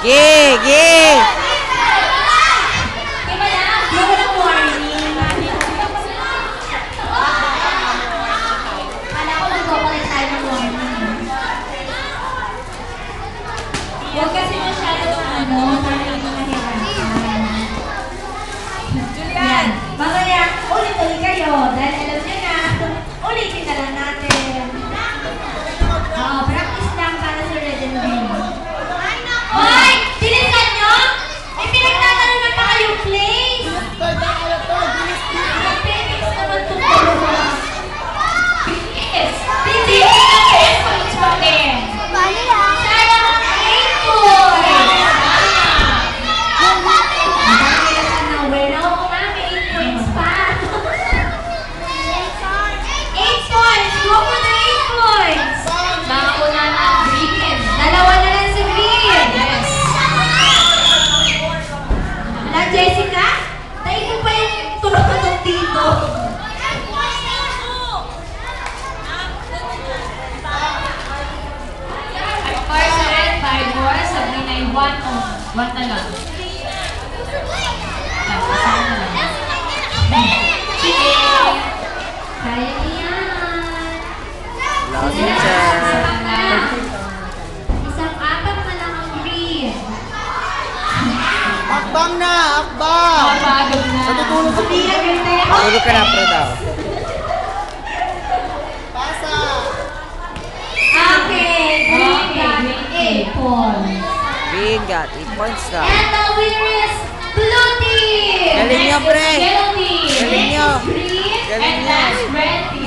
Gig! Huwag kasi masyadong mahirapan. Julian! Mamaya, ulit-ulit kayo. Dahil alam niyo na, ulitin na lang natin. Practice lang para sa Red and Green. Hoy! Sinisan nyo? May pinagtatalunan pa kayong place? Phoenix naman ito. Phoenix! Phoenix! Phoenix pa din. Jessica, tayo mo pa yung tulog-tulog dito. At para sa red, 5 more. Sabihin na yung 1 na lang. Tapos, isa na lang. Sige. Kaya niyan. Last teacher. Isang apat na lang ang green. Akbang na! Akbang! Mapagod na. Natutulog sa Hindi na ganda. Tulog ka na, pro daw. pasa! Okay, green got 8 points. Green got 8 points na. And the winner is blue team. Galing niyo, pre. Yellow team. Galing niyo. Green Galing And niyo. last, red team.